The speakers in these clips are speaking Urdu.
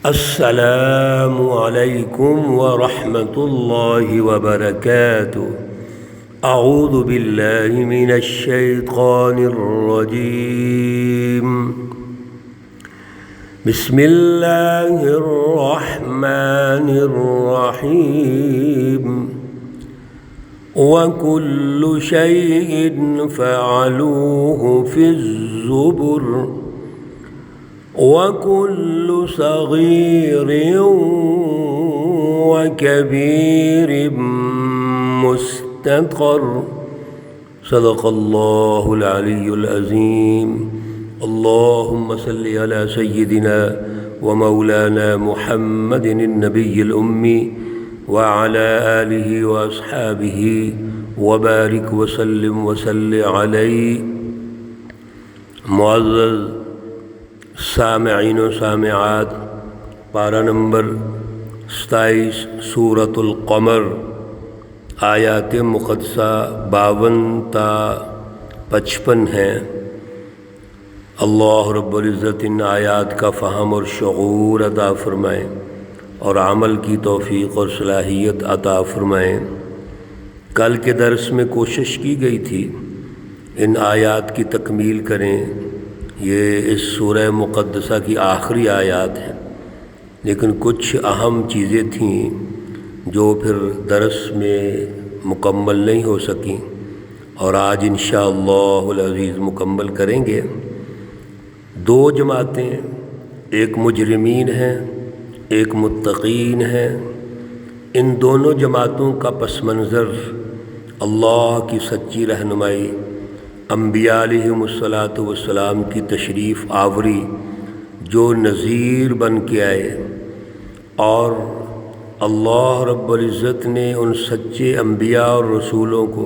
السلام علیکم ورحمۃ اللہ وبرکاتہ۔ اعوذ باللہ من الشیطان الرجیم۔ بسم اللہ الرحمن الرحیم۔ وَكُلُّ شَيْءٍ فَعَلُوهُ فِي الزُّبُرِ وَكُلُّ صَغِيرٍ وَكَبِيرٍ مُسْتَطَرٍ۔ صدق اللہ العلی العظیم۔ اللہم صلی علی سیدنا ومولانا محمد النبی الأمی وعلى آلہ واصحابہ وبارک وسلم علیہ۔ معزز سامعین و سامعات، پارہ نمبر 27 سورۃ القمر، آیات مقدسہ 52 تا 55 ہیں۔ اللہ رب العزت ان آیات کا فہم اور شعور عطا فرمائیں اور عمل کی توفیق اور صلاحیت عطا فرمائیں۔ کل کے درس میں کوشش کی گئی تھی ان آیات کی تکمیل کریں، یہ اس سورہ مقدسہ کی آخری آیات ہیں، لیکن کچھ اہم چیزیں تھیں جو پھر درس میں مکمل نہیں ہو سکیں، اور آج انشاءاللہ العزیز مکمل کریں گے۔ دو جماعتیں، ایک مجرمین ہیں، ایک متقین ہیں۔ ان دونوں جماعتوں کا پس منظر اللہ کی سچی رہنمائی، انبیاء علیہم الصلاۃ والسلام کی تشریف آوری جو نذیر بن کے آئے، اور اللہ رب العزت نے ان سچے انبیاء اور رسولوں کو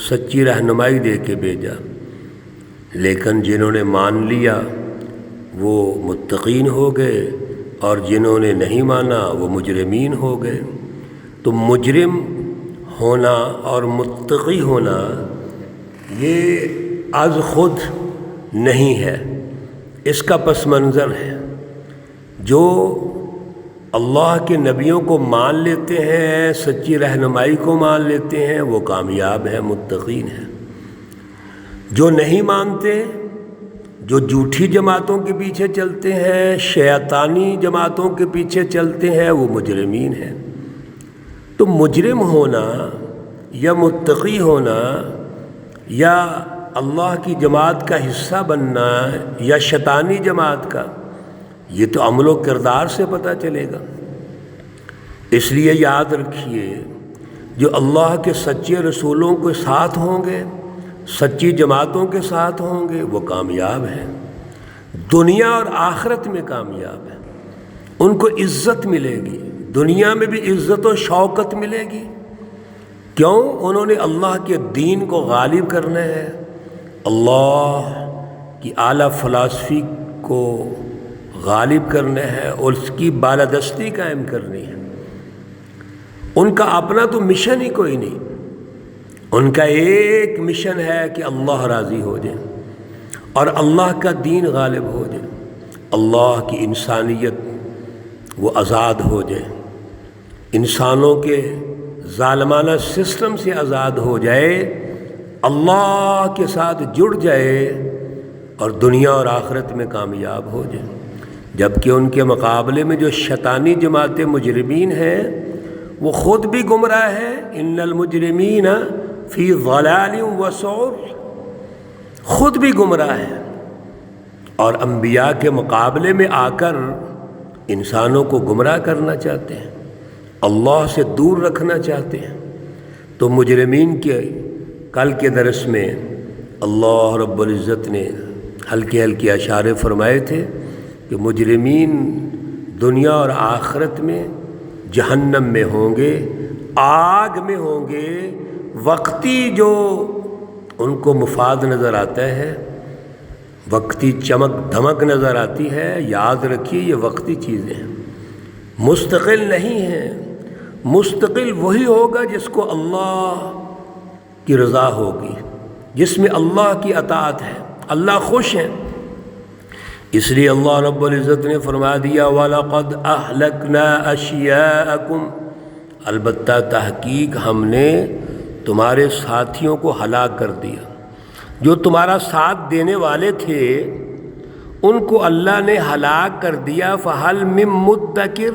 سچی رہنمائی دے کے بھیجا، لیکن جنہوں نے مان لیا وہ متقین ہو گئے، اور جنہوں نے نہیں مانا وہ مجرمین ہو گئے۔ تو مجرم ہونا اور متقی ہونا یہ از خود نہیں ہے، اس کا پس منظر ہے۔ جو اللہ کے نبیوں کو مان لیتے ہیں، سچی رہنمائی کو مان لیتے ہیں، وہ کامیاب ہیں، متقین ہیں۔ جو نہیں مانتے، جو جھوٹی جماعتوں کے پیچھے چلتے ہیں، شیطانی جماعتوں کے پیچھے چلتے ہیں، وہ مجرمین ہیں۔ تو مجرم ہونا یا متقی ہونا یا اللہ کی جماعت کا حصہ بننا یا شیطانی جماعت کا، یہ تو عمل و کردار سے پتہ چلے گا۔ اس لیے یاد رکھیے، جو اللہ کے سچے رسولوں کے ساتھ ہوں گے، سچی جماعتوں کے ساتھ ہوں گے، وہ کامیاب ہیں، دنیا اور آخرت میں کامیاب ہیں۔ ان کو عزت ملے گی، دنیا میں بھی عزت و شوکت ملے گی۔ کیوں؟ انہوں نے اللہ کے دین کو غالب کرنا ہے، اللہ کی اعلیٰ فلسفی کو غالب کرنا ہے اور اس کی بالادستی قائم کرنی ہے۔ ان کا اپنا تو مشن ہی کوئی نہیں، ان کا ایک مشن ہے کہ اللہ راضی ہو جائے اور اللہ کا دین غالب ہو جائے، اللہ کی انسانیت وہ آزاد ہو جائے، انسانوں کے ظالمانہ سسٹم سے آزاد ہو جائے، اللہ کے ساتھ جڑ جائے اور دنیا اور آخرت میں کامیاب ہو جائے۔ جبکہ ان کے مقابلے میں جو شیطانی جماعتیں مجرمین ہیں، وہ خود بھی گمراہ ہیں۔ ان المجرمین فی ضلال وسعر، خود بھی گمراہ ہیں، اور انبیاء کے مقابلے میں آ کر انسانوں کو گمراہ کرنا چاہتے ہیں، اللہ سے دور رکھنا چاہتے ہیں۔ تو مجرمین کے کل کے درس میں اللہ رب العزت نے ہلکے ہلکے اشارے فرمائے تھے کہ مجرمین دنیا اور آخرت میں جہنم میں ہوں گے، آگ میں ہوں گے۔ وقتی جو ان کو مفاد نظر آتا ہے، وقتی چمک دھمک نظر آتی ہے، یاد رکھیے یہ وقتی چیزیں ہیں، مستقل نہیں ہیں۔ مستقل وہی ہوگا جس کو اللہ کی رضا ہوگی، جس میں اللہ کی اطاعت ہے، اللہ خوش ہیں۔ اس لیے اللہ رب العزت نے فرما دیا وَلَقَدْ أَهْلَكْنَا أَشْيَاءَكُمْ، البتہ تحقیق ہم نے تمہارے ساتھیوں کو ہلاک کر دیا، جو تمہارا ساتھ دینے والے تھے ان کو اللہ نے ہلاک کر دیا۔ فَهَلْ مِن مُدَّكِرٍ،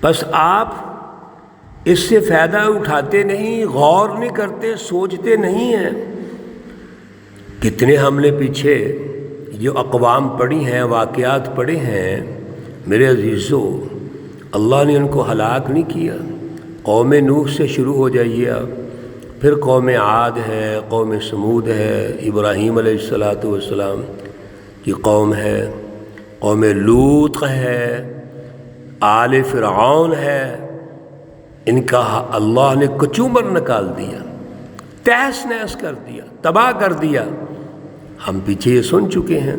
بس آپ اس سے فائدہ اٹھاتے نہیں، غور نہیں کرتے، سوچتے نہیں ہیں۔ کتنے ہم نے پیچھے جو اقوام پڑھی ہیں، واقعات پڑھے ہیں میرے عزیزو، اللہ نے ان کو ہلاک نہیں کیا۔ قوم نوح سے شروع ہو جائیے آپ، پھر قوم عاد ہے، قوم سمود ہے، ابراہیم علیہ السلام کی قوم ہے، قوم لوط ہے، آل فرعون ہے، ان کا اللہ نے کچومر نکال دیا، تہس نہس کر دیا، تباہ کر دیا۔ ہم پیچھے یہ سن چکے ہیں۔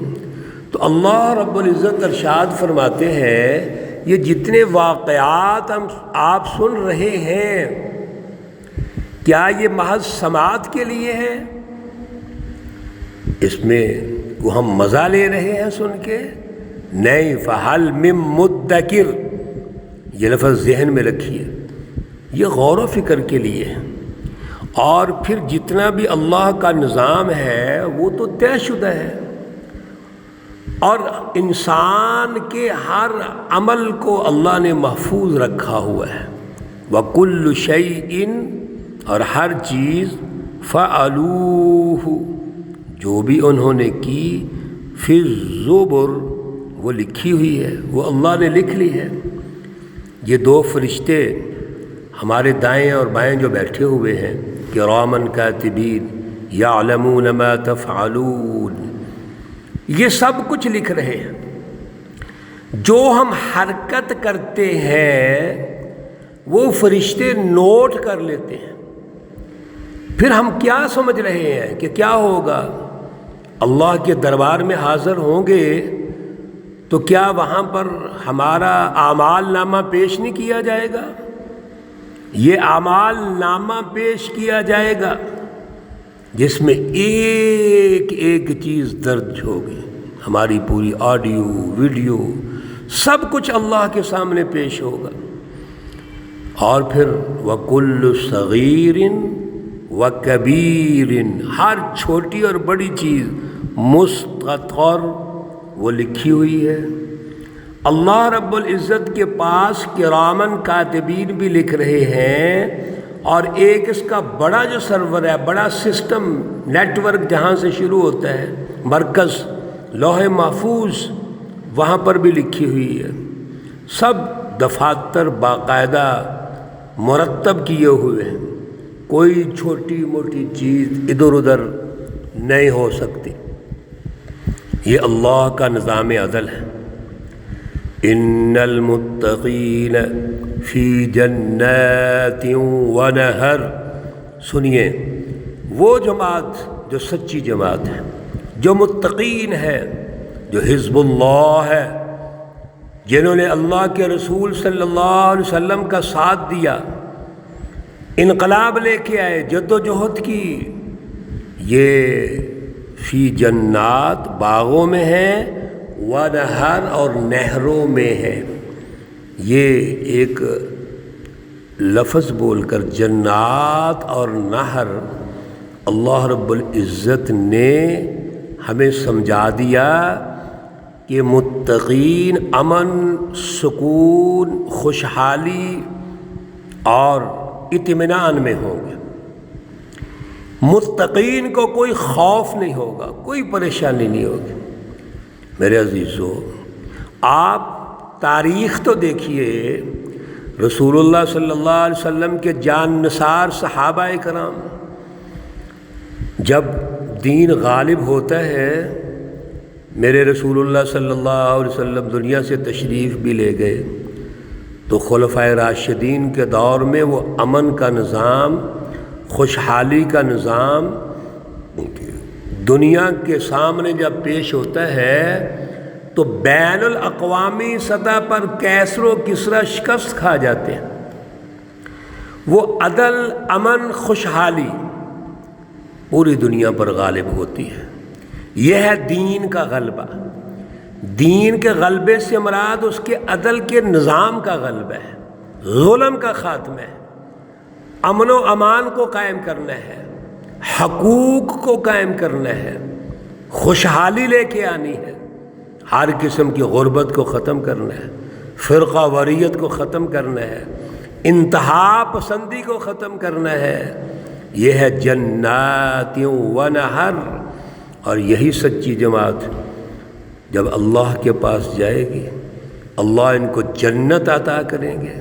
تو اللہ رب العزت ارشاد فرماتے ہیں یہ جتنے واقعات آپ سن رہے ہیں، کیا یہ محض سماعت کے لیے ہے؟ اس میں وہ ہم مزہ لے رہے ہیں سن کے؟ نہیں، فَهَلْ مِن مُدَّكِرٍ، یہ لفظ ذہن میں رکھیے، یہ غور و فکر کے لیے ہے۔ اور پھر جتنا بھی اللہ کا نظام ہے وہ تو طے شدہ ہے، اور انسان کے ہر عمل کو اللہ نے محفوظ رکھا ہوا ہے۔ وَكُلُّ شَيْءٍ، اور ہر چیز، فَعَلُوهُ، جو بھی انہوں نے کی، فِي الزُّبُرِ، وہ لکھی ہوئی ہے، وہ اللہ نے لکھ لی ہے۔ یہ دو فرشتے ہمارے دائیں اور بائیں جو بیٹھے ہوئے ہیں، کراما کاتبین یعلمون ما تفعلون، یہ سب کچھ لکھ رہے ہیں۔ جو ہم حرکت کرتے ہیں وہ فرشتے نوٹ کر لیتے ہیں۔ پھر ہم کیا سمجھ رہے ہیں کہ کیا ہوگا؟ اللہ کے دربار میں حاضر ہوں گے تو کیا وہاں پر ہمارا اعمال نامہ پیش نہیں کیا جائے گا؟ یہ اعمال نامہ پیش کیا جائے گا جس میں ایک ایک چیز درج ہوگی، ہماری پوری آڈیو ویڈیو سب کچھ اللہ کے سامنے پیش ہوگا۔ اور پھر وَكُلُّ صَغِيرٍ وَكَبِيرٍ، ہر چھوٹی اور بڑی چیز مستطر، وہ لکھی ہوئی ہے۔ اللہ رب العزت کے پاس کرامن کاتبین بھی لکھ رہے ہیں، اور ایک اس کا بڑا جو سرور ہے، بڑا سسٹم نیٹ ورک جہاں سے شروع ہوتا ہے، مرکز لوح محفوظ، وہاں پر بھی لکھی ہوئی ہے۔ سب دفاتر باقاعدہ مرتب کیے ہوئے ہیں، کوئی چھوٹی موٹی چیز ادھر ادھر نہیں ہو سکتی۔ یہ اللہ کا نظام عدل ہے۔ ان المتقین فی جنات ونہر، سنیے وہ جماعت جو سچی جماعت ہے، جو متقین ہے، جو حزب اللہ ہے، جنہوں نے اللہ کے رسول صلی اللہ علیہ وسلم کا ساتھ دیا، انقلاب لے کے آئے، جد و جہد کی، یہ فی جنات باغوں میں ہیں، ونہر اور نہروں میں ہے۔ یہ ایک لفظ بول کر جنات اور نہر اللہ رب العزت نے ہمیں سمجھا دیا کہ متقین امن، سکون، خوشحالی اور اطمینان میں ہوں گے۔ متقین کو کوئی خوف نہیں ہوگا، کوئی پریشانی نہیں ہوگی۔ میرے عزیزو، آپ تاریخ تو دیکھیے، رسول اللہ صلی اللہ علیہ وسلم کے جان نثار صحابہ کرام، جب دین غالب ہوتا ہے، میرے رسول اللہ صلی اللہ علیہ وسلم دنیا سے تشریف بھی لے گئے، تو خلفائے راشدین کے دور میں وہ امن کا نظام، خوشحالی کا نظام دنیا کے سامنے جب پیش ہوتا ہے تو بین الاقوامی سطح پر کیسر و کسرا شکست کھا جاتے ہیں۔ وہ عدل، امن، خوشحالی پوری دنیا پر غالب ہوتی ہے۔ یہ ہے دین کا غلبہ، دین کے غلبے سے مراد اس کے عدل کے نظام کا غلبہ ہے، ظلم کا خاتمہ ہے، امن و امان کو قائم کرنا ہے، حقوق کو قائم کرنا ہے، خوشحالی لے کے آنی ہے، ہر قسم کی غربت کو ختم کرنا ہے، فرقہ واریت کو ختم کرنا ہے، انتہا پسندی کو ختم کرنا ہے۔ یہ ہے جنات و نہر، اور یہی سچی جماعت جب اللہ کے پاس جائے گی اللہ ان کو جنت عطا کریں گے۔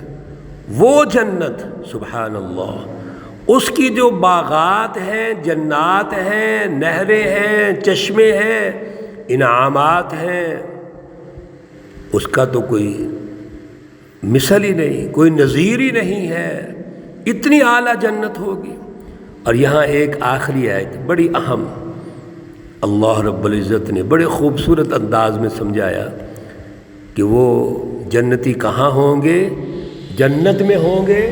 وہ جنت سبحان اللہ، اس کی جو باغات ہیں، جنات ہیں، نہریں ہیں، چشمے ہیں، انعامات ہیں، اس کا تو کوئی مثل ہی نہیں، کوئی نظیر ہی نہیں ہے، اتنی اعلیٰ جنت ہوگی۔ اور یہاں ایک آخری آیت بڑی اہم، اللہ رب العزت نے بڑے خوبصورت انداز میں سمجھایا کہ وہ جنتی کہاں ہوں گے، جنت میں ہوں گے،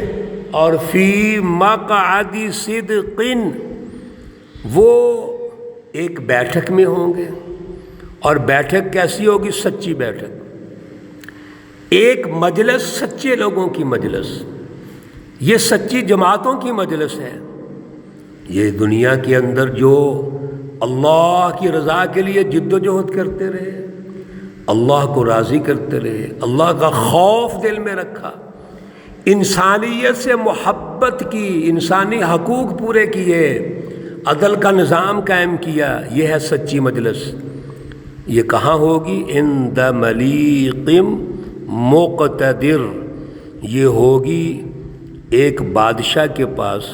اور فی مقعد صدق، وہ ایک بیٹھک میں ہوں گے، اور بیٹھک کیسی ہوگی؟ سچی بیٹھک، ایک مجلس، سچے لوگوں کی مجلس، یہ سچی جماعتوں کی مجلس ہے۔ یہ دنیا کے اندر جو اللہ کی رضا کے لیے جد و جہد کرتے رہے، اللہ کو راضی کرتے رہے، اللہ کا خوف دل میں رکھا، انسانیت سے محبت کی، انسانی حقوق پورے کیے، عدل کا نظام قائم کیا، یہ ہے سچی مجلس۔ یہ کہاں ہوگی؟ عند ملیق مقتدر، یہ ہوگی ایک بادشاہ کے پاس،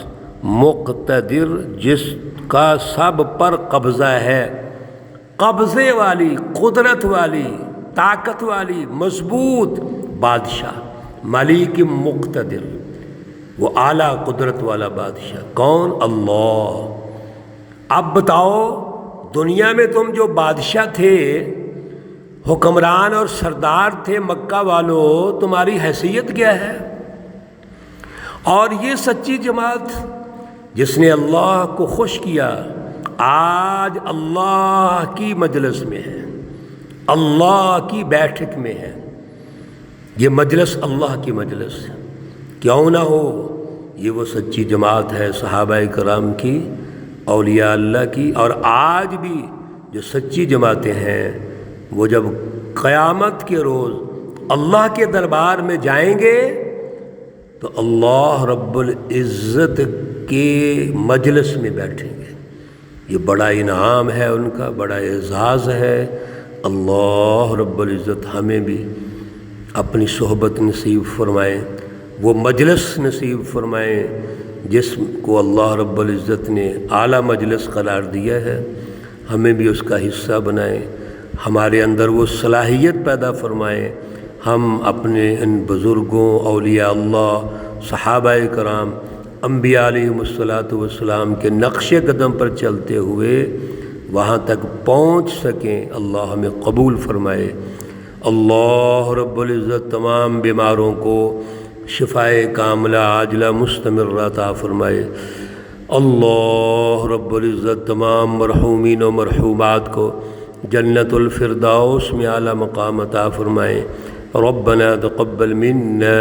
مقتدر جس کا سب پر قبضہ ہے، قبضے والی، قدرت والی، طاقت والی، مضبوط بادشاہ، ملیک مقتدر، وہ اعلیٰ قدرت والا بادشاہ۔ کون؟ اللہ۔ اب بتاؤ، دنیا میں تم جو بادشاہ تھے، حکمران اور سردار تھے مکہ والوں، تمہاری حیثیت کیا ہے؟ اور یہ سچی جماعت جس نے اللہ کو خوش کیا، آج اللہ کی مجلس میں ہے، اللہ کی بیٹھک میں ہے۔ یہ مجلس اللہ کی مجلس ہے، کیوں نہ ہو؟ یہ وہ سچی جماعت ہے صحابہ کرام کی، اولیاء اللہ کی۔ اور آج بھی جو سچی جماعتیں ہیں، وہ جب قیامت کے روز اللہ کے دربار میں جائیں گے تو اللہ رب العزت کے مجلس میں بیٹھیں گے۔ یہ بڑا انعام ہے ان کا، بڑا اعزاز ہے۔ اللہ رب العزت ہمیں بھی اپنی صحبت نصیب فرمائیں، وہ مجلس نصیب فرمائیں جس کو اللہ رب العزت نے اعلیٰ مجلس قرار دیا ہے، ہمیں بھی اس کا حصہ بنائیں، ہمارے اندر وہ صلاحیت پیدا فرمائیں، ہم اپنے ان بزرگوں، اولیاء اللہ، صحابہ کرام، انبیاء علیہم الصلاۃ والسلام کے نقش قدم پر چلتے ہوئے وہاں تک پہنچ سکیں۔ اللہ ہمیں قبول فرمائے۔ اللہ رب العزت تمام بیماروں کو شفائے کاملہ عاجلہ مستمرہ عطا فرمائے۔ اللہ رب العزت تمام مرحومین و مرحومات کو جنت الفردوس میں اعلیٰ مقام عطا فرمائے۔ ربنا تقبل منا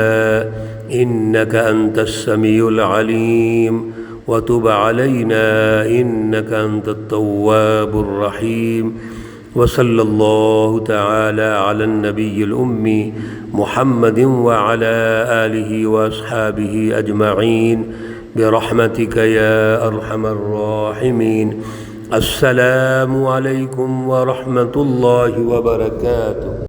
إنك أنت السميع العليم وتب علينا إنك أنت التواب الرحيم وصلى الله تعالى على النبي الأمي محمد وعلى آله وأصحابه أجمعين برحمتك يا أرحم الراحمين۔ السلام عليكم ورحمة الله وبركاته۔